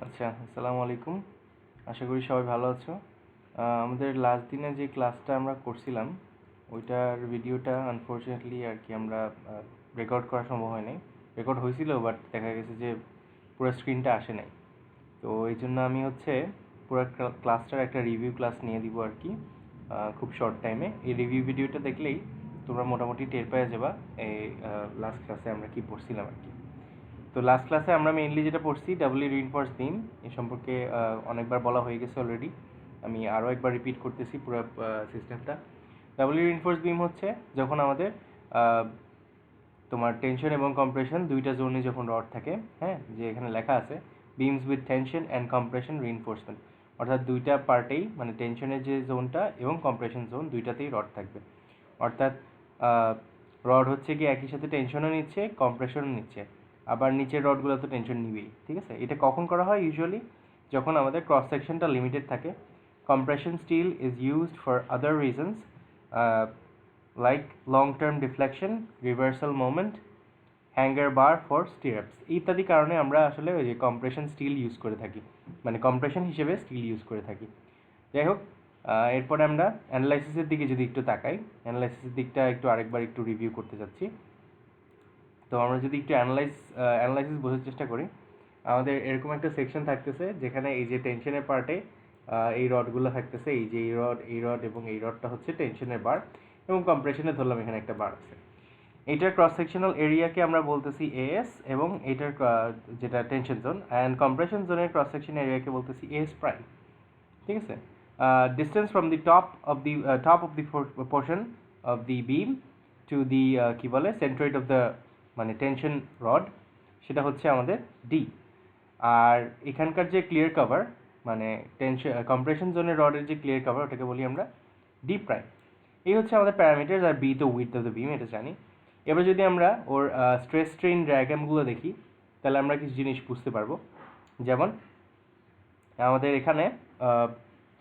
আচ্ছা, আসসালামু আলাইকুম। আশা করি সবাই ভালো আছো। আমাদের লাস্ট দিনে যে ক্লাসটা আমরা করছিলাম ওইটার ভিডিওটা আনফরচুনেটলি আর কি আমরা রেকর্ড করা সম্ভব হয় নাই। রেকর্ড হয়েছিল বাট দেখা গেছে যে পুরো স্ক্রিনটা আসে নাই। তো এই জন্য আমি পুরো ক্লাসটার একটা রিভিউ ক্লাস নিয়ে দিব আর কি খুব শর্ট টাইমে। এই রিভিউ ভিডিওটা দেখলেই তোমরা মোটামুটি টের পেয়ে যাবা এই লাস্ট ক্লাসে আমরা কি পড়ছিলাম আর কি। তো লাস্ট ক্লাসে আমরা মেইনলি যেটা পড়ছি ডাবলি রিইনফোর্স বিম এ সম্পর্কে অনেকবার বলা হয়ে গেছে অলরেডি। আমি আরও একবার রিপিট করতেছি পুরো সিস্টেমটা। ডাবলি রিইনফোর্স বিম হচ্ছে যখন আমাদের তোমার টেনশন এবং কম্প্রেশন দুইটা জোনে যখন রড থাকে, হ্যাঁ, যে এখানে লেখা আছে beans with tension and compression reinforcement, অর্থাৎ দুইটা পার্টেই মানে টেনশনের যে জোনটা এবং কম্প্রেশন জোন দুইটাতেই রড থাকবে। অর্থাৎ রড হচ্ছে কি একই সাথে টেনশনও নিচ্ছে কম্প্রেশনও নিচ্ছে, আবার নিচের রডগুলো তো টেনশন নিবেই। ঠিক আছে, এটা কখন করা হয়? ইউজুয়ালি যখন আমাদের ক্রস সেকশনটা লিমিটেড থাকে। Compression steel is used for other reasons like long term deflection, reversal moment, hanger bar for stirrups ইত্যাদি কারণে আমরা আসলে ওই যে কম্প্রেশন স্টিল ইউজ করে থাকি, মানে কম্প্রেশন হিসেবে স্টিল ইউজ করে থাকি। যাই হোক, এরপরে আমরা অ্যানালাইসিসের দিকে যদি একটু তাকাই, অ্যানালাইসিসের দিকটা আরেকবার একটু রিভিউ করতে চাচ্ছি। তো আমরা যদি একটু অ্যানালাইসিস বোঝার চেষ্টা করি, আমাদের এরকম একটা সেকশন থাকতেছে যেখানে এই যে টেনশনের পার্টে এই রডগুলো থাকতেছে, এই যে এই রড এবং এই রডটা হচ্ছে টেনশনের বার, এবং কম্প্রেশনে ধরলাম এখানে একটা বার আছে। এইটার ক্রস সেকশনাল এরিয়াকে আমরা বলতেছি এএস, এবং এইটার যেটা টেনশন জোন অ্যান্ড কম্প্রেশন জোনের ক্রস সেকশন এরিয়াকে বলতেছি এএস প্রাইম। ঠিক আছে, distance from the top of the portion of the beam to the কী বলে সেন্ট্রয়েড অফ দ্য মানে টেনশন রড, সেটা হচ্ছে আমাদের ডি। আর এখানকার যে ক্লিয়ার কভার মানে কম্প্রেশন জোনের রডের যে ক্লিয়ার কভার ওটাকে বলি আমরা ডি প্রাইম। এই হচ্ছে আমাদের প্যারামিটার। আর বি তো উইডথ অফ দ্য বিম, এটা জানি। এবার যদি আমরা ওর স্ট্রেস স্ট্রেইন ডায়াগ্রামগুলো দেখি তাহলে আমরা কিছু জিনিস বুঝতে পারবো। যেমন আমাদের এখানে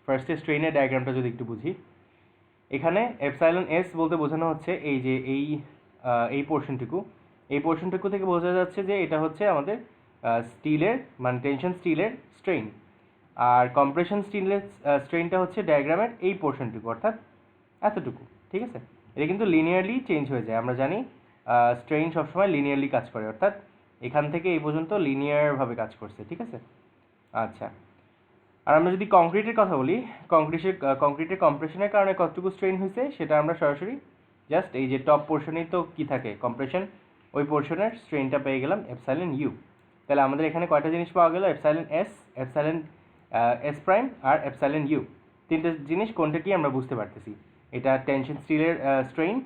ফার্স্টে স্ট্রেইনের ডায়াগ্রামটা যদি একটু বুঝি, এখানে এপসাইলন এস বলতে বোঝানো হচ্ছে এই যে এই পোর্শনটুকু থেকে বোঝা যাচ্ছে যে এটা হচ্ছে আমাদের স্টিলের মানে টেনশন স্টিলের স্ট্রেইন, আর কম্প্রেশন স্টিলের স্ট্রেইনটা হচ্ছে ডায়াগ্রামের এই পোর্শনটুকু, অর্থাৎ এতটুকু। ঠিক আছে, এটা কিন্তু লিনিয়ারলি চেঞ্জ হয়ে যায়। আমরা জানি স্ট্রেইন সবসময় লিনিয়ারলি কাজ করে, অর্থাৎ এখান থেকে এই পর্যন্ত লিনিয়ারভাবে কাজ করছে। ঠিক আছে, আচ্ছা। আর আমরা যদি কংক্রিটের কথা বলি, কংক্রিটের কম্প্রেশনের কারণে কতটুকু স্ট্রেন হয়েছে সেটা আমরা সরাসরি জাস্ট এই যে টপ পোর্শনেই তো কী থাকে কম্প্রেশন, ওই পোর্শনের স্ট্রেনটা পেয়ে গেলাম এপসাইলন ইউ। তাহলে আমাদের এখানে কয়টা জিনিস পাওয়া গেল? Epsilon S, epsilon S prime আর এপসাইলন ইউ। তিনটে জিনিস কোনটা কি আমরা বুঝতে পারতেছি। এটা টেনশন স্টিলের স্ট্রেইন,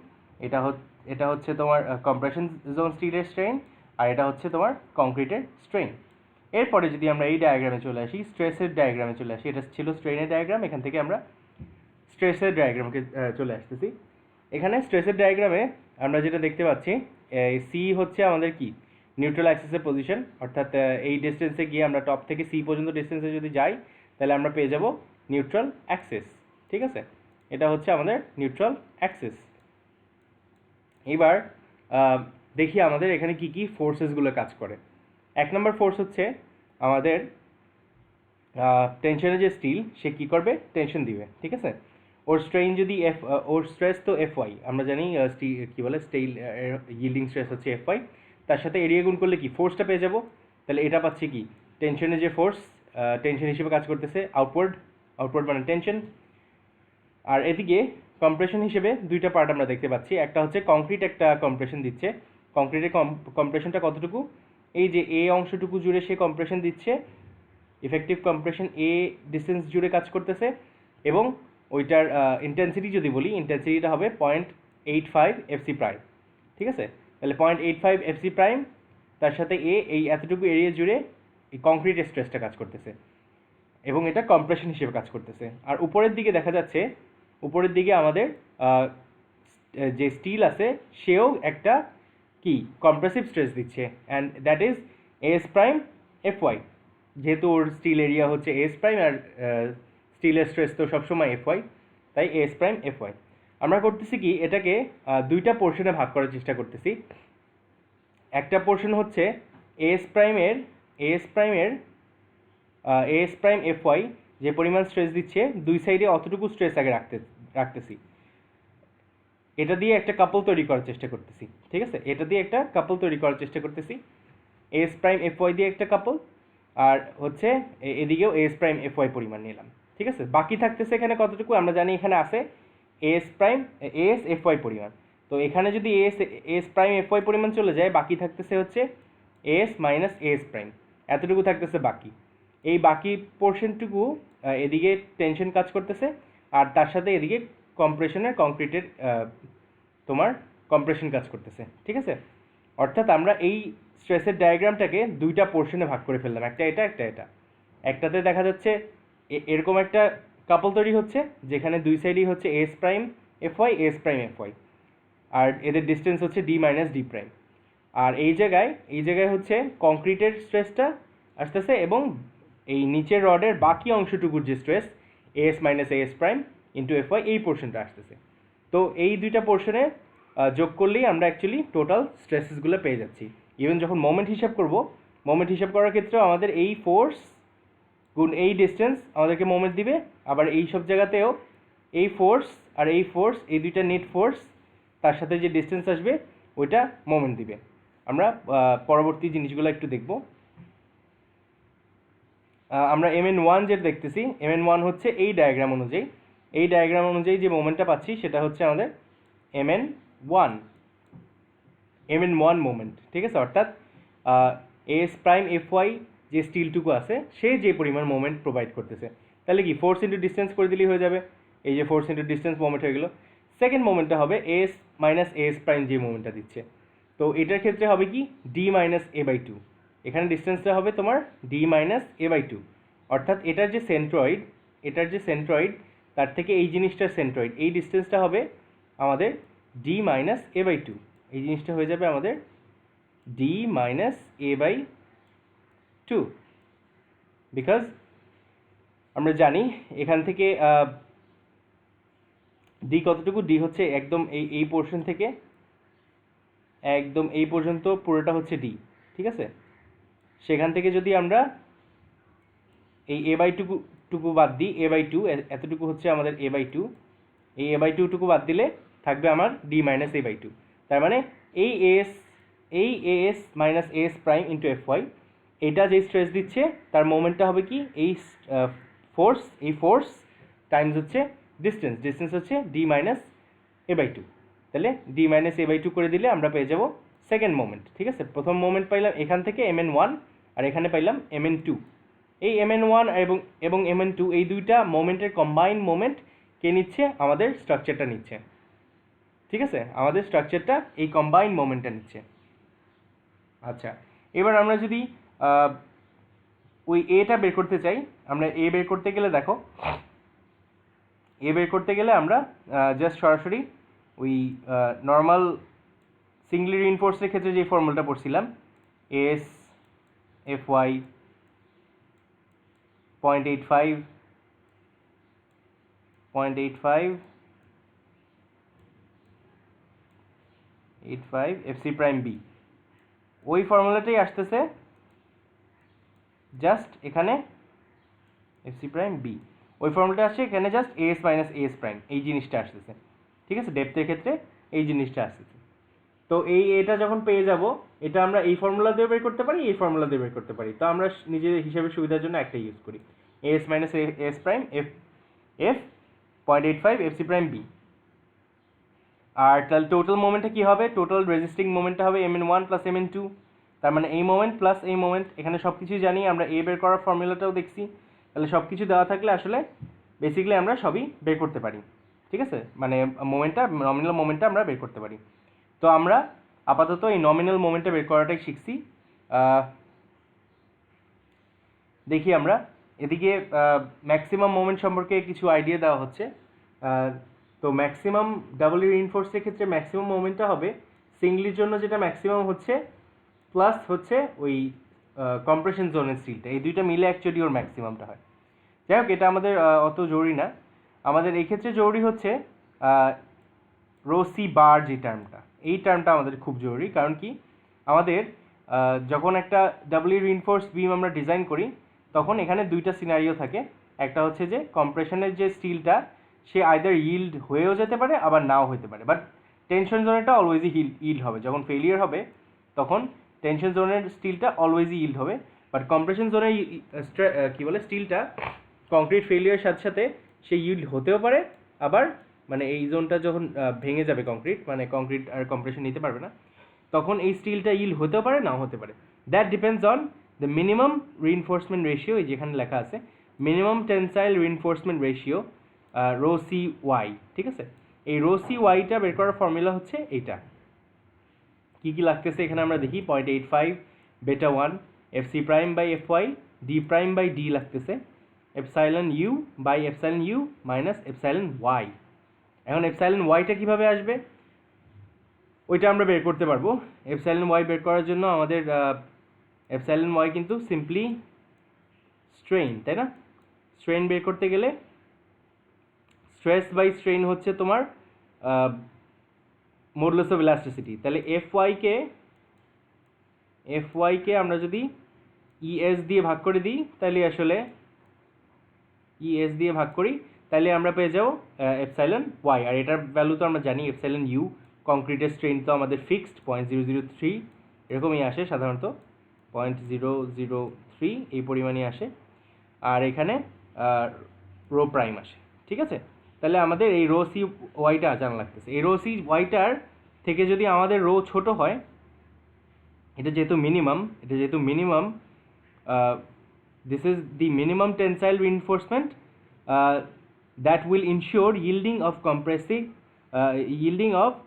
এটা হচ্ছে তোমার কম্প্রেশন জোন স্টিলের স্ট্রেইন, আর এটা হচ্ছে তোমার কংক্রিটের স্ট্রেইন। এরপরে যদি আমরা এই ডায়াগ্রামে চলে আসি, স্ট্রেসের ডায়াগ্রামে চলে আসি, এটা ছিল স্ট্রেনের ডায়াগ্রাম, এখান থেকে আমরা স্ট্রেসের ডায়াগ্রামকে চলে আসতেছি। এখানে স্ট্রেসের ডায়াগ্রামে আমরা যেটা দেখতে পাচ্ছি, সি হচ্ছে আমাদের কি নিউট্রাল অ্যাক্সিসের পজিশন, অর্থাৎ এই ডিস্টেন্সে গিয়ে আমরা টপ থেকে সি পর্যন্ত ডিস্টেন্সে যদি যাই তাহলে আমরা পেয়ে যাব নিউট্রাল অ্যাক্সিস। ঠিক আছে, এটা হচ্ছে আমাদের নিউট্রাল অ্যাক্সিস। এবার দেখি আমাদের এখানে কি কি ফোর্সেসগুলো কাজ করে। এক নম্বর ফোর্স হচ্ছে আমাদের টেনশনের যে স্টিল, সে কী করবে? টেনশন দিবে। ঠিক আছে, ওর স্ট্রেইন যদি ওর স্ট্রেস তো এফ ওয়াই, আমরা জানি কী বলে স্টিল ইল্ডিং স্ট্রেস হচ্ছে এফ ওয়াই, তার সাথে এরিয়া গুণ করলে কি ফোর্সটা পেয়ে যাব। তাহলে এটা পাচ্ছি কি টেনশনের যে ফোর্স, টেনশন হিসেবে কাজ করতেছে আউটওয়ার্ড মানে টেনশন। আর এদিকে কম্প্রেশন হিসেবে দুইটা পার্ট আমরা দেখতে পাচ্ছি, একটা হচ্ছে কংক্রিট একটা কম্প্রেশন দিচ্ছে। কংক্রিটের কম্প্রেশনটা কতটুকু? এই যে এ অংশটুকু জুড়ে সে কম্প্রেশন দিচ্ছে, ইফেক্টিভ কম্প্রেশন এ ডিস্টেন্স জুড়ে কাজ করতেছে, এবং ওইটার ইন্টেন্সিটি যদি বলি, ইন্টেন্সিটিটা হবে 0.85 এফসি প্রাইম। ঠিক আছে, তাহলে 0.85 এফসি প্রাইম, তার সাথে এই এতটুকু এরিয়া জুড়ে এই কংক্রিটের স্ট্রেসটা কাজ করতেছে, এবং এটা কম্প্রেশন হিসেবে কাজ করতেছে। আর উপরের দিকে দেখা যাচ্ছে, উপরের দিকে আমাদের যে স্টিল আছে সেও একটা কি কম্প্রেসিভ স্ট্রেস দিচ্ছে, and that is S prime F Y. যেহেতু ওর স্টিল এরিয়া হচ্ছে এস প্রাইম আর স্টিলের স্ট্রেস তো সবসময় এফ ওয়াই, তাই এস প্রাইম এফ ওয়াই। আমরা করতেছি কি এটাকে দুইটা পোর্শনে ভাগ করার চেষ্টা করতেছি। একটা পোর্শন হচ্ছে এস প্রাইমের এএস প্রাইম এফ ওয়াই যে পরিমাণ স্ট্রেস দিচ্ছে দুই সাইডে অতটুকু স্ট্রেস আগে রাখতেছি, এটা দিয়ে একটা কাপল তৈরি করার চেষ্টা করতেছি। ঠিক আছে, এটা দিয়ে একটা কাপল তৈরি করার চেষ্টা করতেছি, এএস প্রাইম এফ ওয়াই দিয়ে একটা কাপল, আর হচ্ছে এদিকেও এএস প্রাইম এফ ওয়াই পরিমাণ নিলাম। ঠিক আছে, বাকি থাকতেছে এখানে কতটুকু আমরা জানি এখানে আছে AS prime AS F Y পরিমাণ। তো এখানে যদি এএস প্রাইম এফ ওয়াই পরিমাণ চলে যায়, বাকি থাকতেছে হচ্ছে এএস মাইনাস এএস প্রাইম, এতটুকু থাকতেছে বাকি। এই বাকি পোর্শনটুকু এদিকে টেনশন কাজ করতেছে, আর তার সাথে এদিকে কংক্রিটের তোমার কম্প্রেশন কাজ করতেছে। ঠিক আছে, অর্থাৎ আমরা এই স্ট্রেসের ডায়াগ্রামটাকে দুইটা পোর্শনে ভাগ করে ফেললাম, একটা এটা একটা এটা। একটাতে দেখা যাচ্ছে এরকম একটা কাপল তৈরি হচ্ছে যেখানে দুই সাইডই হচ্ছে S prime F Y S prime F Y, আর এদের ডিস্টেন্স হচ্ছে ডি মাইনাস ডি প্রাইম। আর এই জায়গায় হচ্ছে কংক্রিটের স্ট্রেসটা আসতেছে, এবং এই নিচের রডের বাকি অংশটুকুর যে stress AS minus AS prime into F Y, এই পোর্শনটা আসতেছে। তো এই দুইটা পোর্শনে যোগ করলেই আমরা অ্যাকচুয়ালি টোটাল স্ট্রেসেসগুলো পেয়ে যাচ্ছি। ইভেন যখন মোমেন্ট হিসাব করব, মোমেন্ট হিসাব করার ক্ষেত্রেও আমাদের এই ফোর্স গুণ এই ডিস্টেন্স আমাদেরকে মোমেন্ট দিবে, আবার এই সব জায়গাতেও এই ফোর্স আর এই ফোর্স, এই দুইটা নেট ফোর্স, তার সাথে যে ডিস্টেন্স আসবে ওইটা মোমেন্ট দিবে। আমরা পরবর্তী জিনিসগুলো একটু দেখব। আমরা mn1 যেটা দেখতেছি, mn1 হচ্ছে এই ডায়াগ্রাম অনুযায়ী যে মোমেন্টটা পাচ্ছি সেটা হচ্ছে আমাদের mn1 মোমেন্ট। ঠিক আছে, অর্থাৎ এস প্রাইম এফ ওয়াই যে স্টিলটুকু আছে সে যে পরিমাণ মোমেন্ট প্রোভাইড করতেছে, তাহলে কি ফোর্স ইন্টু ডিস্টেন্স করে দিলেই হয়ে যাবে। এই যে ফোর্স ইন্টু ডিস্টেন্স মোমেন্ট হয়ে গেল। সেকেন্ড মোমেন্টটা হবে এস মাইনাস এস প্রাইম যে মোমেন্টটা দিচ্ছে, তো এটার ক্ষেত্রে হবে কি D minus A by two. এখানে ডিস্টেন্সটা হবে তোমার D minus A by two, অর্থাৎ এটার যে সেন্ট্রয়েড তার থেকে এই জিনিসটার সেন্ট্রয়েড, এই ডিস্টেন্সটা হবে আমাদের D minus A by two. এই জিনিসটা হয়ে যাবে আমাদের D minus A by two, because আমরা জানি এখান থেকে ডি কতটুকু, ডি হচ্ছে একদম এই পোর্শন থেকে একদম এই পর্যন্ত পুরোটা হচ্ছে ডি। ঠিক আছে, সেখান থেকে যদি আমরা এই এ বাই টুকু বাদ দিই, এ বাই টু এতটুকু হচ্ছে আমাদের এ বাই টু, এই এ বাই টুকু বাদ দিলে থাকবে আমার D minus A by two. তার মানে এই AS minus AS prime into F Y, এটা যে স্ট্রেস দিচ্ছে তার মোমেন্টটা হবে কি এই ফোর্স টাইমস হচ্ছে ডিস্টেন্স হচ্ছে D minus A by two. তাহলে D minus A by two করে দিলে আমরা পেয়ে যাব সেকেন্ড মোমেন্ট। ঠিক আছে, প্রথম মোমেন্ট পাইলাম এখান থেকে mn1, আর এখানে পাইলাম mn2। এই mn1 এবং mn2 এই দুইটা মোমেন্টের কম্বাইন মোমেন্ট কে নিচ্ছে, আমাদের স্ট্রাকচারটা নিচ্ছে। ঠিক আছে, আমাদের স্ট্রাকচারটা এই কম্বাইন মোমেন্টটা নিচ্ছে। আচ্ছা, এবার আমরা যদি ওই এটা বের করতে চাই, আমরা এ বের করতে গেলে দেখো, এ বের করতে গেলে আমরা জাস্ট সরাসরি ওই নর্মাল সিঙ্গলি রিইনফোর্সের ক্ষেত্রে যে ফর্মুলাটা পড়ছিলাম, S F Y 0.85 FC prime B, ওই ফর্মুলাটাই আসতেছে জাস্ট এখানে এফসি প্রাইম বি, ওই ফর্মুলাটা আসছে এখানে just S minus S prime, এই জিনিসটা আসতেছে। ঠিক আছে, ডেপথের ক্ষেত্রে এই জিনিসটা আসতেছে। তো এটা যখন পেয়ে যাব, এটা আমরা এই ফর্মুলা দিয়ে বের করতে পারি, এই ফর্মুলা দিয়ে বের করতে পারি। তো আমরা নিজেদের হিসাবে সুবিধার জন্য একটা ইউজ করি, S minus S prime F 0.85 FC prime B. আর তাহলে টোটাল মোমেন্টটা কী হবে, টোটাল রেজিস্টিং মোমেন্টটা হবে mn1 প্লাস mn2। তার মানে এই মোমেন্ট প্লাস এই মোমেন্ট, এখানে সব কিছুই জানি, আমরা এ বের করার ফর্মুলাটাও দেখছি, তাহলে সব কিছু দেওয়া থাকলে আসলে বেসিক্যালি আমরা সবই বের করতে পারি। ঠিক আছে, মানে নমিনাল মোমেন্টটা আমরা বের করতে পারি। তো আমরা আপাতত এই নমিনাল মোমেন্টটা বের করাটাই শিখছি। দেখি আমরা এদিকে ম্যাক্সিমাম মোমেন্ট সম্পর্কে কিছু আইডিয়া দেওয়া হচ্ছে। তো ম্যাক্সিমাম ডাবল রিইনফোর্সের ক্ষেত্রে ম্যাক্সিমাম মোমেন্টটা হবে সিঙ্গলির জন্য যেটা ম্যাক্সিমাম হচ্ছে, প্লাস হচ্ছে ওই কম্প্রেশন জোনের স্টিলটা, এই দুইটা মিলে অ্যাকচুয়ালি ওর ম্যাক্সিমামটা হয়। যাই হোক, এটা আমাদের অত জরুরি না। আমাদের এই ক্ষেত্রে জরুরি হচ্ছে রো সি বার যে টার্মটা, এই টার্মটা আমাদের খুব জরুরি। কারণ কি, আমাদের যখন একটা ডাবল রিইনফোর্স বিম আমরা ডিজাইন করি, তখন এখানে দুইটা সিনারিও থাকে। একটা হচ্ছে যে কম্প্রেশনের যে স্টিলটা সে আইদার ইল্ড হয়েও যেতে পারে আবার নাও হতে পারে, বাট টেনশন জোনেরটা অলওয়েজই ইল্ড হবে। যখন ফেলিয়ার হবে তখন টেনশন জোনের স্টিলটা অলওয়েজই ইল্ড হবে, বাট কম্প্রেশন জোনের কী বলে স্টিলটা কংক্রিট ফেলিয়ারের সাথে সাথে সে ইল্ড হতেও পারে, আবার মানে এই জোনটা যখন ভেঙে যাবে কংক্রিট, মানে কংক্রিট আর কম্প্রেশন নিতে পারবে না, তখন এই স্টিলটা ইল্ড হতেও পারে নাও হতে পারে। That depends on the minimum reinforcement ratio, এই যেখানে লেখা আছে minimum tensile reinforcement ratio rho C Y. ঠিক আছে, এই রো সি ওয়াইটা বের করার ফর্মুলা হচ্ছে এইটা। কী কী লাগতেছে এখানে আমরা দেখি। 0.85 beta 1 F C prime by F Y D prime by D লাগতেছে, epsilon U by epsilon U minus epsilon Y. এখন এপসাইলন ওয়াইটা কীভাবে আসবে ওইটা আমরা বের করতে পারবো। এপসাইলন ওয়াই বের করার জন্য আমাদের এপসাইলন ওয়াই কিন্তু সিম্পলি স্ট্রেইন, তাই না? স্ট্রেইন বের করতে গেলে স্ট্রেস বাই স্ট্রেইন হচ্ছে তোমার মডুলাস অফ ইলাস্টিসিটি। তাহলে এফ ওয়াইকে আমরা যদি ইএস দিয়ে ভাগ করে দিই, তাহলে আসলে ইএস দিয়ে ভাগ করি, তাহলে আমরা পেয়ে যাবো এপসাইলন ওয়াই। আর এটার ভ্যালু তো আমরা জানি এপসাইলন ইউ, কংক্রিটের স্ট্রেন তো আমাদের ফিক্সড 0.003 এরকমই আসে সাধারণত, 0.003 এই পরিমাণে আসে। আর এখানে রো প্রাইম আসে। ঠিক আছে, তাহলে আমাদের এই রো সি ওয়াইটা জানা লাগতেছে। এই রো সি ওয়াইটার থেকে যদি আমাদের রো ছোট হয়, এটা যেহেতু minimum this is the minimum tensile reinforcement that will ensure yielding of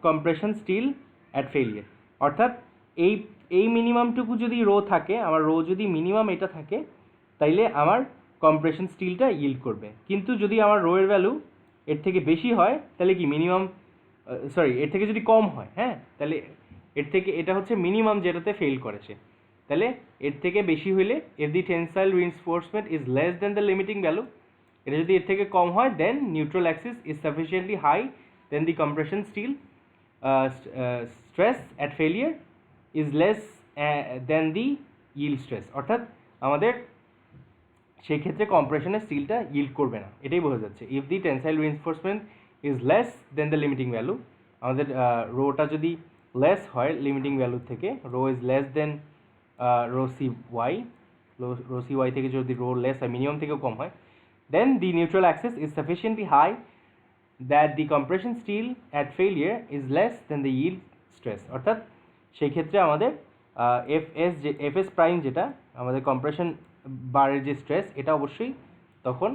compression steel at failure। অর্থাৎ এই মিনিমামটুকু যদি রো থাকে, আমার রো যদি মিনিমাম এটা থাকে, তাইলে আমার কম্প্রেশন স্টিলটা ইল্ড করবে। কিন্তু যদি আমার রো এর ভ্যালু এর থেকে বেশি হয়, তাহলে কি এর থেকে যদি কম হয়, হ্যাঁ, তাহলে এর থেকে এটা হচ্ছে মিনিমাম যেটাতে ফেল করেছে, তাহলে এর থেকে বেশি হইলে if the tensile reinforcement is less than the limiting value, এটা যদি এর থেকে কম হয় then neutral axis is sufficiently high, then the compression steel stress at failure is less than the yield stress। অর্থাৎ আমাদের সেই ক্ষেত্রে কম্প্রেশনের স্টিলটা yield করবে না, এটাই বোঝা যাচ্ছে। if the tensile reinforcement is less than the limiting value, আমাদের রোটা যদি লেস হয় লিমিটিং ভ্যালু থেকে, rho is less than rho C Y থেকে যদি রো লেস হয়, মিনিমাম থেকেও কম হয়, then the neutral axis is sufficiently high that the compression steel at failure is less than the yield stress. অর্থাৎ সেই ক্ষেত্রে আমাদের এফএস প্রাইম যেটা আমাদের কম্প্রেশন বারের যে স্ট্রেস, এটা অবশ্যই তখন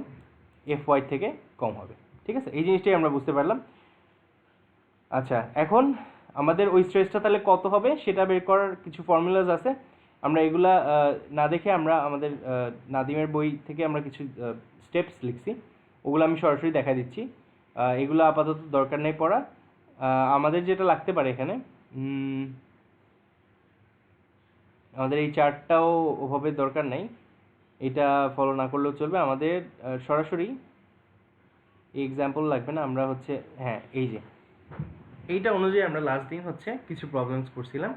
এফ ওয়াই থেকে কম হবে। ঠিক আছে, এই জিনিসটাই আমরা বুঝতে পারলাম। আচ্ছা, এখন আমাদের ওই স্ট্রেসটা তাহলে কত হবে সেটা বের করার কিছু ফর্মুলাস আছে। আমরা এগুলা না দেখে আমরা আমাদের নাদিমের বই থেকে আমরা কিছু স্টেপস লিখছি, ওগুলো আমি সরাসরি দেখা দিচ্ছি। এগুলো আপাতত দরকার নেই পড়া। আমাদের যেটা লাগতে পারে এখানে, আমাদের এই চার্টটাও ওভাবে দরকার নেই, এটা ফলো না করলেও চলবে। আমাদের সরাসরি এক্সাম্পল লাগবে না, আমরা হচ্ছে হ্যাঁ এই যে এইটা অনুযায়ী আমরা লাস্ট দিন হচ্ছে কিছু প্রবলেমস করছিলাম।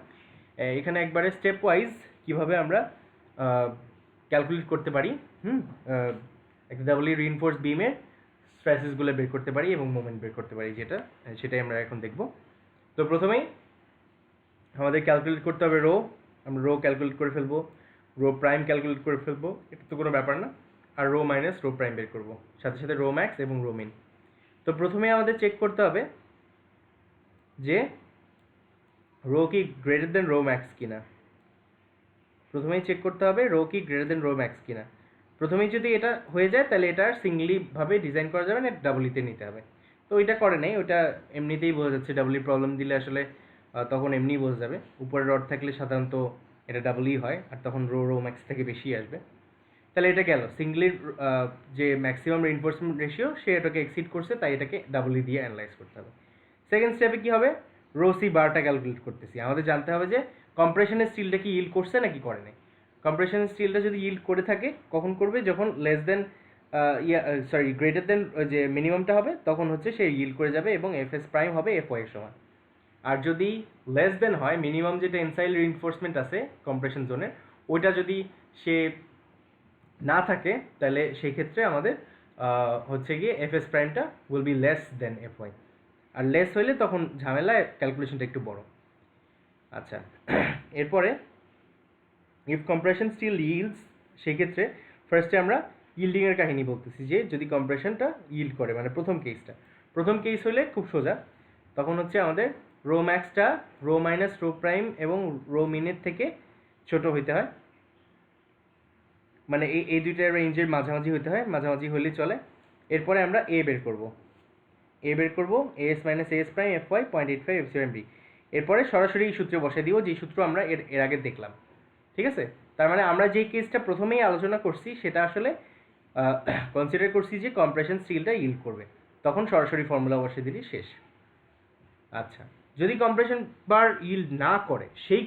এখানে একবারে স্টেপ ওয়াইজ কীভাবে আমরা ক্যালকুলেট করতে পারি, একটা ডাবলি রিইনফোর্স বিমের স্ট্রেসেসগুলো বের করতে পারি এবং মোমেন্ট বের করতে পারি, সেটাই আমরা এখন দেখব। তো প্রথমেই আমাদের ক্যালকুলেট করতে হবে রো। আমরা রো ক্যালকুলেট করে ফেলবো, রো প্রাইম ক্যালকুলেট করে ফেলবো, এটা তো কোনো ব্যাপার না। আর রো মাইনাস রো প্রাইম বের করবো, সাথে সাথে রো ম্যাক্স এবং রো মিন। তো প্রথমে আমাদের চেক করতে হবে যে রো কি গ্রেটার দেন রো ম্যাক্স কিনা। প্রথমেই চেক করতে হবে রো কি গ্রেটার দেন রো ম্যাক্স কিনা। প্রথমেই যদি এটা হয়ে যায় তাহলে এটা সিঙ্গলিভাবে ডিজাইন করা যাবে না, ডাবলিতে নিতে হবে। তো ওইটা করে নেই, ওইটা এমনিতেই বোঝা যাচ্ছে। ডাবলি প্রবলেম দিলে আসলে তখন এমনিই বোঝা যাবে। উপরে রড থাকলে সাধারণত এটা ডাবলই হয়, আর তখন রো ম্যাক্স থেকে বেশি আসবে। তাহলে এটা গেল সিঙ্গলির যে ম্যাক্সিমাম রিইনফোর্সমেন্ট রেশিও, সে এটাকে এক্সিড করছে, তাই এটাকে ডাবলি দিয়ে অ্যানালাইজ করতে হবে। সেকেন্ড স্টেপে কী হবে, রো সি বারটা ক্যালকুলেট করতেছি। আমাদের জানতে হবে যে কম্প্রেশনের স্টিলটা কি ইল্ড করছে নাকি করে নাই। কম্প্রেশনের স্টিলটা যদি ইল্ড করে থাকে কখন করবে, যখন লেস দেন গ্রেটার দেন যে মিনিমামটা হবে, তখন হচ্ছে সে ইল্ড করে যাবে এবং এফএস প্রাইম হবে এফ ওয়াই এর সমান। আর যদি লেস দেন হয়, মিনিমাম যে টেনসাইল রিইনফোর্সমেন্ট আছে কম্প্রেশন জোনের, ওইটা যদি সে না থাকে তাহলে সেই ক্ষেত্রে আমাদের হচ্ছে গিয়ে এফএস প্রাইমটা will be less than F Y, আর লেস হইলে তখন ঝামেলায় ক্যালকুলেশনটা একটু বড়। আচ্ছা, এরপরে ইফ কম্প্রেশন স্টিল yields, সেক্ষেত্রে ফার্স্টে আমরা ইল্ডিংয়ের কাহিনী বলতেছি, যে যদি কম্প্রেশনটা ইল্ড করে, মানে প্রথম কেস হলে খুব সোজা, তখন হচ্ছে আমাদের রো ম্যাক্সটা রো মাইনাস রো প্রাইম এবং রো মিনের থেকে ছোট হইতে হয়, মানে এই দুইটার রেঞ্জের মাঝামাঝি হতে হয়, মাঝামাঝি হলে চলে। এরপরে আমরা এ বের করব S minus S prime F Y 0.85 F seven B. এরপরে সরাসরি এই সূত্রে বসে দিব, যে সূত্র আমরা এর আগে দেখলাম। ঠিক আছে, তার মানে আমরা যে কেসটা প্রথমেই আলোচনা করছি সেটা আসলে কনসিডার করছি যে কম্প্রেশন স্টিলটা ইল্ড করবে, তখন সরাসরি ফর্মুলা বসে দিলেই শেষ। আচ্ছা, যদি কম্প্রেশন বার ইল্ড না করে সেই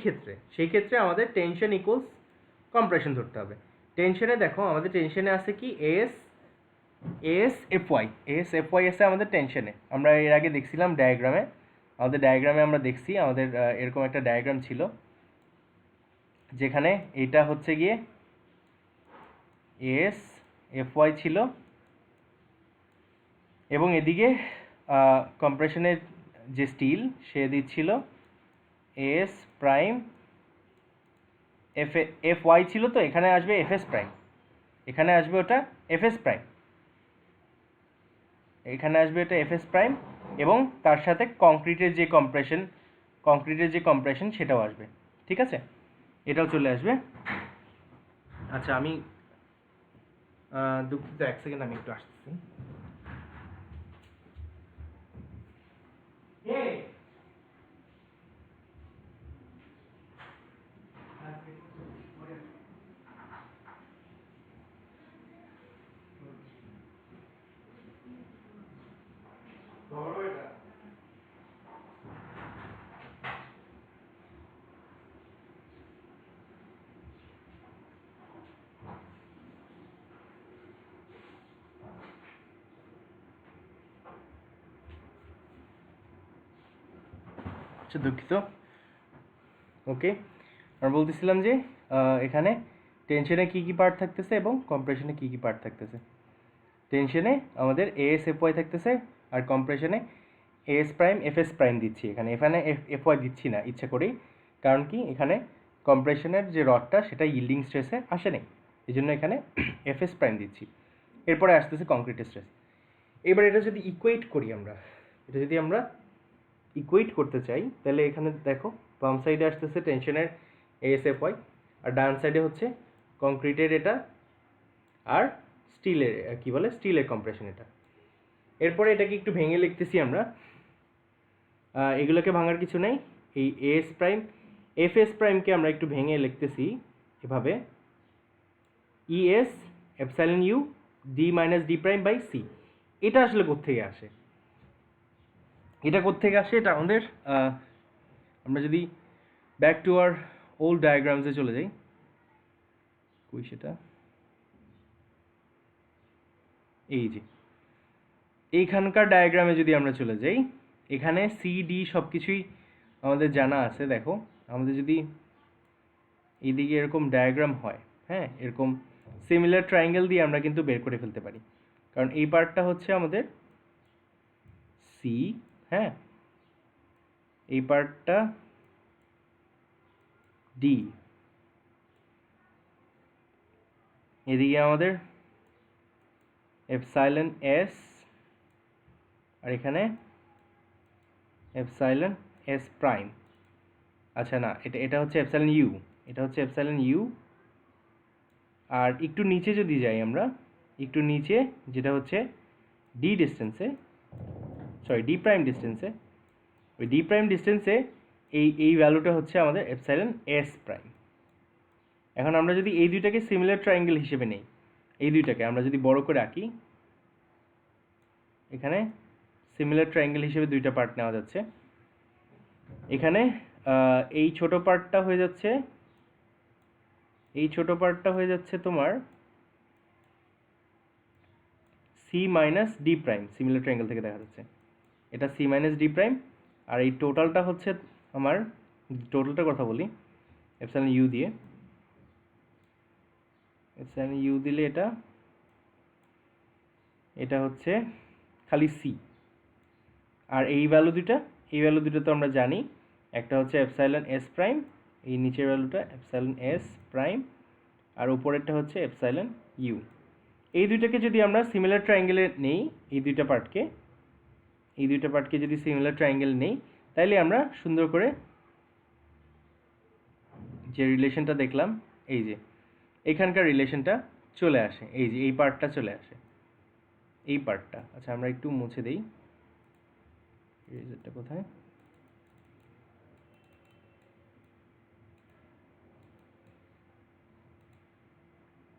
ক্ষেত্রে আমাদের টেনশন ইকুয়ালস কম্প্রেশন ধরতে হবে। টেনশনে দেখো, আমাদের টেনশনে আছে কি এস এফ ওয়াই আছে আমাদের টেনশনে। আমরা এর আগে দেখছিলাম ডায়াগ্রামে আমরা দেখছি আমাদের এরকম একটা ডায়াগ্রাম ছিল, যেখানে এটা হচ্ছে গিয়ে এস এফ ওয়াই ছিল, এবং এদিকে কম্প্রেশনের যে স্টিল সে দিচ্ছিল এস প্রাইম এফ ওয়াই ছিল, তো এখানে আসবে এফএস প্রাইম, এখানে আসবে ওটা এফএস প্রাইম, এখানে আসবে এটা এফএস প্রাইম, এবং তার সাথে কংক্রিটের যে কম্প্রেশন সেটাও আসবে। ঠিক আছে, এটাও চলে আসবে। আচ্ছা, আমি দুঃখিত, এক সেকেন্ড, আমি একটু আসতেছি। আচ্ছা, দুঃখিত। ওকে, আমরা বলতেছিলাম যে এখানে টেনশনে কী কী পার্ট থাকতেছে এবং কম্প্রেশনে কী কী পার্ট থাকতেছে। টেনশনে আমাদের এএস এফ ওয়াই থাকতেছে, আর কম্প্রেশনে এএস প্রাইম এফএস প্রাইম দিচ্ছি। এখানে এফ ওয়াই দিচ্ছি না ইচ্ছা করেই, কারণ কি এখানে কম্প্রেশনের যে রডটা সেটা ইল্ডিং স্ট্রেসে আসে নেই, এই জন্য এখানে এফএস প্রাইম দিচ্ছি। এরপরে আসতেছে কংক্রিটের স্ট্রেস। এবার এটা যদি আমরা ইকুয়েট করতে চাই, তাহলে এখানে দেখো, বাম সাইডে আসতেছে টেনশনের এএসএফ ওয়াই, আর ডান সাইডে হচ্ছে কংক্রিটের এটা, আর স্টিলের কম্প্রেশন এটা। এরপরে এটাকে একটু ভেঙে লিখতেছি আমরা, এগুলোকে ভাঙার কিছু নেই। এই এএস প্রাইম এফএস প্রাইমকে আমরা একটু ভেঙে লিখতেছি এভাবে, ES epsilon U D minus D prime by C. এটা আসলে কোত্থেকে আসে, এটা আমাদের আমরা যদি ব্যাক টু আওয়ার ওল্ড ডায়াগ্রামসে চলে যাই, সেটা এই যে এইখানকার ডায়াগ্রামে যদি আমরা চলে যাই, এখানে সি ডি সব কিছুই আমাদের জানা আছে। দেখো, আমাদের যদি এইদিকে এরকম ডায়াগ্রাম হয়, হ্যাঁ, এরকম সিমিলার ট্রায়াঙ্গেল দিয়ে আমরা কিন্তু বের করে ফেলতে পারি, কারণ এই পার্টটা হচ্ছে আমাদের সি, হ্যাঁ, এই পার্টটা ডি, এদিকে আমাদের এপসাইলন এস, আর এখানে এপসাইলন এস প্রাইম। আচ্ছা, না, এটা হচ্ছে এপসাইলন ইউ, আর একটু নিচে যদি যাই আমরা, একটু নিচে যেটা হচ্ছে ডি প্রাইম ডিস্টেন্সে, ওই ডি প্রাইম ডিস্টেন্সে এই ভ্যালুটা হচ্ছে আমাদের এপসাইলন এস প্রাইম। এখন আমরা যদি এই দুইটাকে সিমিলার ট্রায়াঙ্গেল হিসেবে নেই, এই দুইটাকে আমরা যদি বড় করে আঁকি, এখানে সিমিলার ট্রায়াঙ্গেল হিসেবে দুইটা পার্ট নেওয়া যাচ্ছে। এখানে এই ছোট পার্টটা হয়ে যাচ্ছে তোমার C minus D prime, similar triangle থেকে দেখা যাচ্ছে এটা সি মাইনাস ডি প্রাইম, আর এই টোটালটা হচ্ছে আমার, টোটালটার কথা বলি এপসাইলন ইউ দিয়ে, এপসাইলন ইউ দিলে এটা হচ্ছে খালি সি। আর এই ভ্যালু দুটো তো আমরা জানি, একটা হচ্ছে এপসাইলন এস প্রাইম, এই নিচের ভ্যালুটা এপসাইলন এস প্রাইম, আর উপরেরটা হচ্ছে এপসাইলন ইউ। এই দুইটাকে যদি আমরা সিমিলার ট্রায়াঙ্গেলে নেই, এই দুইটা পার্টকে যদি সিমিলার ট্রায়াঙ্গেল নেই, তাইলে আমরা সুন্দর করে যে রিলেশনটা দেখলাম, এই যে এখানকার রিলেশনটা চলে আসে, এই যে এই পার্টটা চলে আসে, এই পার্টটা। আচ্ছা আমরা একটু মুছে দেই, রেজারটা কোথায়,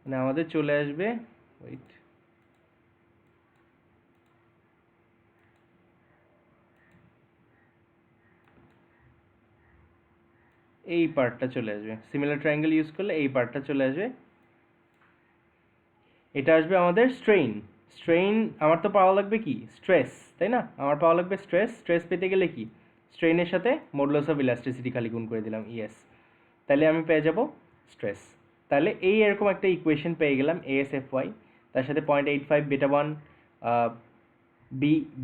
মানে আমাদের চলে আসবে, ওয়েট, এই পার্টটা চলে আসবে, সিমিলার ট্রায়াঙ্গেল ইউজ করলে এই পার্টটা চলে আসবে। এটা আসবে আমাদের স্ট্রেইন আমার তো পাওয়া লাগবে কি স্ট্রেস, তাই না? আমার পাওয়া লাগবে স্ট্রেস পেতে গেলে কি স্ট্রেইনের সাথে মডুলাস অফ ইলাস্টিসিটি খালি গুণ করে দিলাম, ইয়েস, তাহলে আমি পেয়ে যাব স্ট্রেস। তাহলে এই এরকম একটা ইকুয়েশন পেয়ে গেলাম ASFY, তার সাথে 0.85 beta 1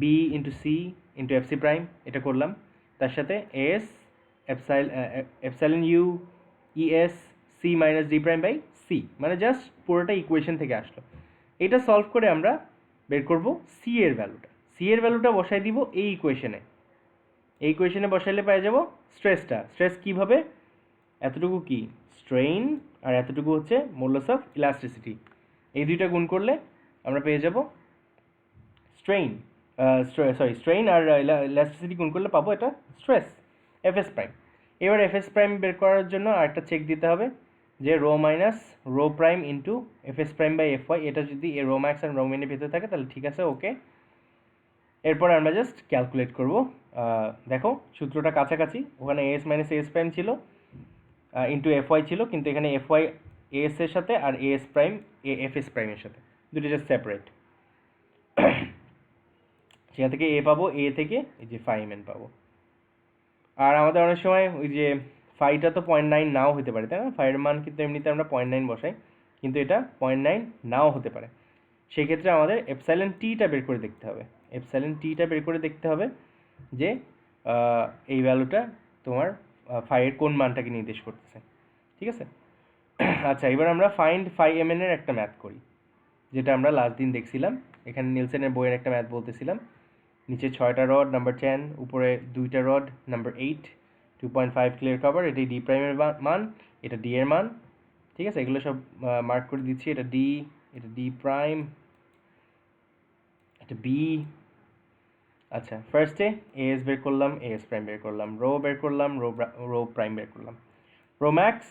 B into C into FC prime, এটা করলাম, তার সাথে S epsilon U ES C minus D prime by C, মানে জাস্ট পুরোটা ইকুয়েশন থেকে আসলো। এটা সলভ করে আমরা বের করব সি এর ভ্যালুটা বসাই দিব এই ইকুয়েশনে বসাইলে পেয়ে যাব স্ট্রেস কিভাবে, এতটুকু কি স্ট্রেইন আর এতটুকু হচ্ছে মডুলাস অফ ইলাস্টিসিটি, এই দুইটা গুণ করলে আমরা পেয়ে যাব স্ট্রেইন আর ইলাস্টিসিটি গুণ করলে পাবো এটা স্ট্রেস এফএস প্রাইম। এবার এফএস প্রাইম বের করার জন্য আরেকটা চেক দিতে হবে যে rho minus rho prime into FS prime by FY, এটা যদি রো ম্যাক্স আর রো মিনের ভিতরে থাকে তাহলে ঠিক আছে, ওকে। এরপর আমরা জাস্ট ক্যালকুলেট করব। দেখো সূত্রটা কাছাকাছি, ওখানে এস মাইনাস এস প্রাইম ছিল ইন্টু এফওয়াই ছিল, কিন্তু এখানে এফওয়াই এস এর সাথে আর এস প্রাইম এফএস প্রাইমের সাথে, দুটো জাস্ট সেপারেট। সেখান থেকে এ পাবো, এ থেকে এই যে ফাই এম এন পাবো। আর আমাদের অনেক সময় ওই যে ফাইটা তো 0.9 নাও হতে পারে, তাই না? ফাইয়ের মান কিন্তু এমনিতে আমরা 0.9 বসাই, কিন্তু এটা 0.9 নাও হতে পারে। সেই ক্ষেত্রে আমাদের এপসাইলন টিটা বের করে দেখতে হবে যে এই ভ্যালুটা তোমার ফাইয়ের কোন মানটাকে নির্দেশ করতেছে, ঠিক আছে? আচ্ছা এবার আমরা ফাইন্ড ফাই এম এন এর একটা ম্যাথ করি, যেটা আমরা লাস্ট দিন দেখছিলাম, এখানে নিলসেনের বইয়ের একটা ম্যাথ বলতেছিলাম। নিচে 6টা রড নাম্বার 10, উপরে 2টা রড নাম্বার 8, 2.5 ক্লিয়ার কভার, এটাই ডি প্রাইমের মান, এটা ডি এর মান, ঠিক আছে? এগুলো সব মার্ক করে দিচ্ছি, এটা ডি, এটা ডি প্রাইম, এটা বি। আচ্ছা ফার্স্টে এএস বের করলাম, এএস প্রাইম বের করলাম, রো বের করলাম, রো প্রাইম বের করলাম, রো ম্যাক্স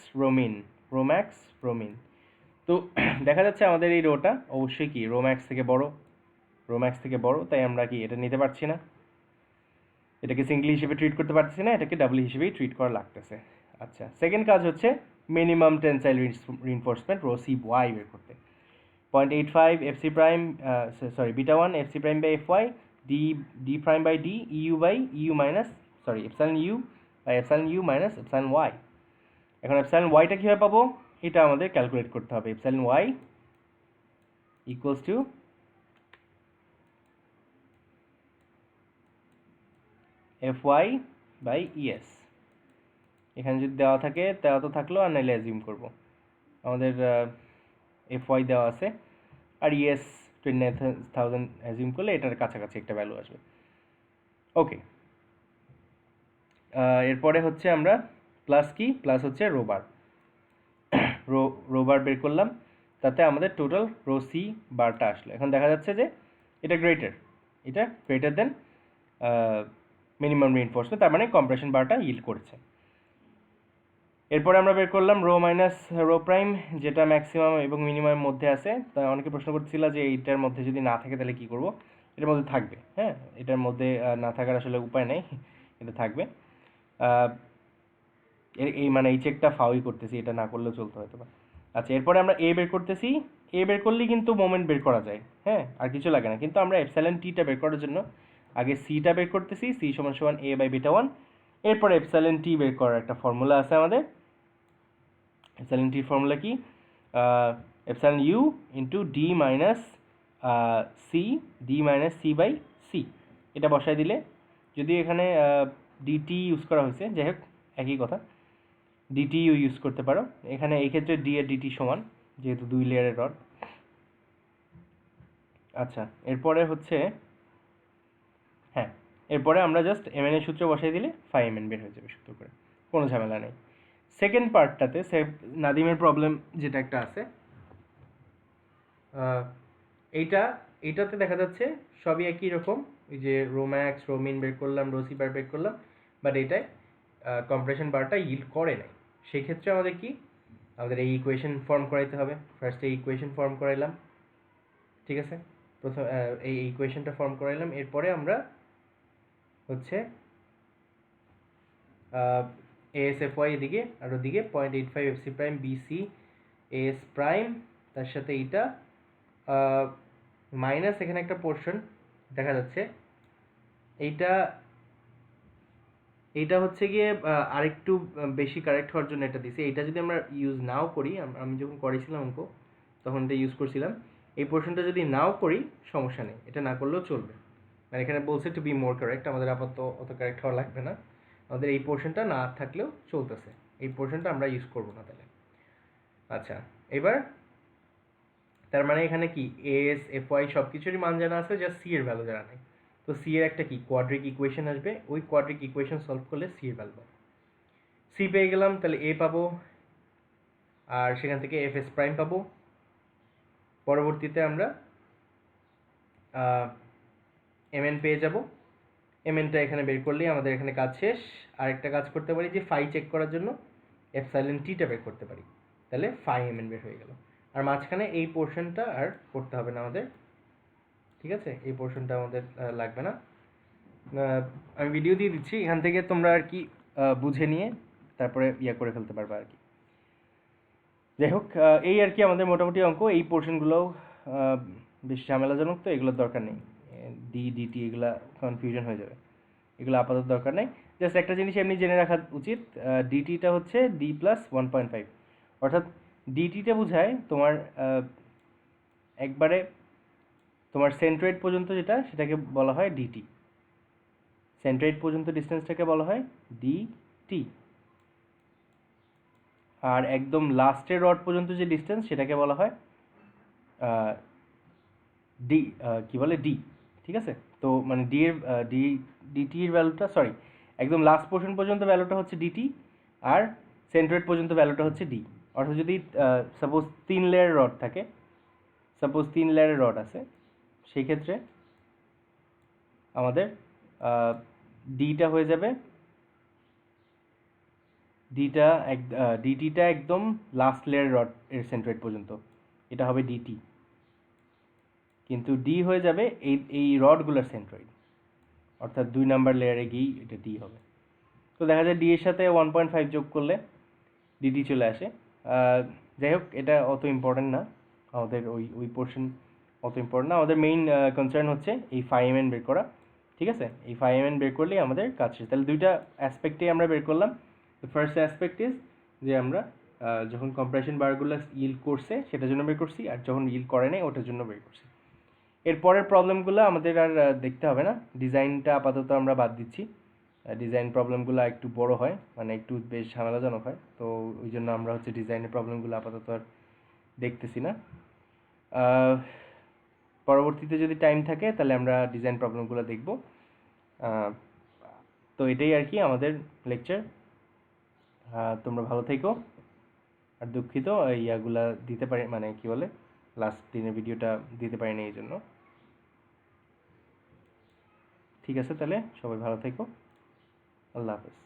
রো মিন। তো দেখা যাচ্ছে আমাদের এই রোটা অবশ্যই কি রো ম্যাক্স থেকে বড়, তাই আমরা কি এটা নিতে পারছি না, এটাকে সিঙ্গল হিসেবে ট্রিট করতে পারছি না, এটাকে ডাবল হিসেবেই ট্রিট করা লাগতেছে। আচ্ছা সেকেন্ড কাজ হচ্ছে minimum tensile reinforcement rho C Y বের করতে। 0.85 FC prime beta 1 FC prime by FY D prime by D U minus epsilon U minus epsilon Y. এখন এপসাইলন ওয়াইটা কীভাবে পাবো, এটা আমাদের ক্যালকুলেট করতে হবে। Epsilon Y equals to Fy by ES, এখানে যদি দেওয়া থাকে দেওয়া তো থাকলো, আর নাহলে অ্যাজিউম করব। আমাদের Fy দেওয়া আছে আর ES 29,000 অ্যাজিউম করলে এটার কাছাকাছি একটা ভ্যালু আসবে, ওকে। এরপরে হচ্ছে আমরা প্লাস হচ্ছে রোবার বের করলাম, তাতে আমাদের টোটাল রো সি বারটা আসলো। এখন দেখা যাচ্ছে যে এটা গ্রেটার দেন মিনিমাম রিইনফোর্সমেন্ট, তার মানে কম্প্রেশন বারটা ইল্ড করেছে। এরপরে আমরা বের করলাম রো মাইনাস রো প্রাইম, যেটা ম্যাক্সিমাম এবং মিনিমামের মধ্যে আছে। তা অনেকে প্রশ্ন করতেছিল যে এইটার মধ্যে যদি না থাকে তাহলে কী করব, এটার মধ্যে থাকবে, হ্যাঁ, এটার মধ্যে না থাকার আসলে উপায় নেই, এটা থাকবে। এই মানে এই চেকটা ফাউই করতেছি, এটা না করলেও চলতে হয়তো বা। আচ্ছা এরপরে আমরা এ বের করতেছি, এ বের করলেই কিন্তু মোমেন্ট বের করা যায়, হ্যাঁ, আর কিছু লাগে না। কিন্তু আমরা এপসাইলন টিটা বের করার জন্য আগে সিটা বের করতেছি, সি সমান সমান এ বাই বিটা 1। এরপরে এপসাইলন টি বের করার একটা ফর্মুলা আছে আমাদের। এপসাইলন টির ফর্মুলা কি, epsilon U into D minus C, D minus C by C, এটা বসাই দিলে, যদি এখানে ডিটি ইউজ করা হয়েছে, যাই হোক একই কথা, ডিটি ইউজ করতে পারো এখানে। এই ক্ষেত্রে ডি এর ডিটি সমান, যেহেতু 2 লেয়ারের রড। আচ্ছা, এরপরে হচ্ছে, হ্যাঁ, এরপরে আমরা জাস্ট এমএন এর সূত্র বসাই দিলে ফাই এমএন বের হয়ে যাবে সূত্র করে, কোনো ঝামেলা নেই। সেকেন্ড পার্টটাতে নাদিমের প্রবলেম যেটা একটা আছে, এইটাতে দেখা যাচ্ছে সবই একই রকম, ওই যে রো ম্যাক্স, রো মিন বের করলাম, রো সি বার বের করলাম, বাট এটায় কম্প্রেশন বারটা ইল্ড করে নাই। সেই ক্ষেত্রে আমাদের কি, আমাদের এই ইকুয়েশন ফর্ম করাইতে হবে। ফার্স্টে এই ইকুয়েশন ফর্ম করাইলাম, ঠিক আছে, প্রথম এই ইকুয়েশনটা ফর্ম করাইলাম। এরপরে আমরা হচ্ছে ASFY এদিকে, আর ওদিকে 0.85 FC prime BC AS prime, তার সাথে এইটা মাইনাস এখানে একটা পোর্শন দেখা যাচ্ছে, এইটা হচ্ছে গিয়ে আরেকটু বেশি কারেক্ট হওয়ার জন্য এটা দিছি। এইটা যদি আমরা ইউজ নাও করি, আমি যখন করেছিলাম অঙ্ক তখন এটা ইউজ করছিলাম, এই পোর্শনটা যদি নাও করি সমস্যা নেই, এটা না করলেও চলবে। মানে এখানে বলছে টু বি মোর কারেক্ট, আমাদের আপাতত অত কারেক্ট হওয়া লাগবে না, আমাদের এই পোর্শনটা না থাকলেও চলতেছে, এই পোর্শনটা আমরা ইউজ করবো না তাহলে। আচ্ছা, এবার তার মানে এখানে কি এস এফ ওয়াই সব কিছুরই মান জানা আছে, জাস্ট সি এর ভ্যালু জানা নেই। তো সি এর একটা কি কোয়াড্রিক ইকুয়েশন আসবে, ওই কোয়াড্রিক ইকুয়েশন সলভ করলে সি এর ভ্যালু পাবো। সি পেয়ে গেলাম, তাহলে এ পাবো, আর সেখান থেকে এফ এস প্রাইম পাবো। পরবর্তীতে আমরা এমএন পেয়ে যাব, এমএনটা এখানে বের করলেই আমাদের এখানে কাজ শেষ। আরেকটা কাজ করতে পারি যে ফাই চেক করার জন্য এপসাইলন টিটা বের করতে পারি, তাহলে ফাই এমএন বের হয়ে গেল। আর মাঝখানে এই পোর্শনটা আর করতে হবে না আমাদের, ঠিক আছে, এই পোর্শনটা আমাদের লাগবে না। আমি ভিডিও দিয়ে দিচ্ছি, এখান থেকে তোমরা আর কি বুঝে নিয়ে তারপরে করে ফেলতে পারবে আর কি। যাই হোক, এই আর কি আমাদের মোটামুটি অঙ্ক। এই পোর্শনগুলোও বেশ ঝামেলাজনক, তো এগুলোর দরকার নেই, ডিটি এগুলা কনফিউশন হয়ে যাবে, এগুলো আপাতত দরকার নেই। জাস্ট একটা জিনিস এমনি জেনে রাখা উচিত, ডিটিটা হচ্ছে ডি প্লাস 1.5, অর্থাৎ ডিটিটা বোঝায় তোমার একবারে তোমার সেন্ট্রয়েড পর্যন্ত যেটা, সেটাকে বলা হয় ডিটি, সেন্ট্রয়েড পর্যন্ত ডিস্টেন্সটাকে বলা হয় ডিটি, আর একদম লাস্টের রড পর্যন্ত যে ডিস্টেন্স সেটাকে বলা হয় ডি, কি বলে ডি, ঠিক আছে। তো মানে ডি এর ডিটির ভ্যালুটা, সরি, একদম লাস্ট পোর্শন পর্যন্ত ভ্যালুটা হচ্ছে ডিটি, আর সেন্ট্রয়েড পর্যন্ত ভ্যালুটা হচ্ছে ডি। অর্থাৎ যদি সাপোজ 3 লেয়ার রড থাকে, সাপোজ 3 লেয়ারের রড আছে, সেই ক্ষেত্রে আমাদের ডিটা হয়ে যাবে, ডিটিটা একদম লাস্ট লেয়ার রড এর সেন্ট্রয়েড পর্যন্ত, এটা হবে ডিটি, কিন্তু ডি হয়ে যাবে এই রডগুলোর সেন্ট্রয়েড, অর্থাৎ 2 নাম্বার লেয়ারে গিয়েই এটা ডি হবে। তো দেখা যায় ডি এর সাথে 1.5 যোগ করলে ডিটি চলে আসে। যাই হোক, এটা অত ইম্পর্টেন্ট না, আমাদের ওই পোর্শন অত ইম্পর্টেন্ট না। আমাদের মেইন কনসার্ন হচ্ছে এই ফাই এমএন বের করা, ঠিক আছে। এই ফাই এমএন বের করলেই আমাদের কাজ শেষ। তাহলে দুইটা অ্যাসপেক্টেই আমরা বের করলাম। দ্য ফার্স্ট অ্যাসপেক্ট ইজ যে আমরা যখন কম্প্রেশন বারগুলো ইল্ড করছে সেটার জন্য বের করছি, আর যখন ইল্ড করে নাই ওটার জন্য বের করছি। এরপরের প্রবলেমগুলো আমাদের আর দেখতে হবে না, ডিজাইনটা আপাতত আমরা বাদ দিচ্ছি। ডিজাইন প্রবলেমগুলো একটু বড় হয়, মানে একটু বেশ ঝামেলাজনক হয়, তো ওই জন্য আমরা হচ্ছে ডিজাইনের প্রবলেমগুলো আপাতত আর দেখতেছি না। পরবর্তীতে যদি টাইম থাকে তাহলে আমরা ডিজাইন প্রবলেমগুলো দেখব। তো এটাই আর কি আমাদের লেকচার। তোমরা ভালো থেকো, আর দুঃখিত ইয়াগুলা দিতে পারি, মানে কি বলে, লাস্ট দিনের ভিডিওটা দিতে পারিনি এই জন্য। ঠিক আছে, তাহলে সবাই ভালো থেকো, আল্লাহ হাফেজ।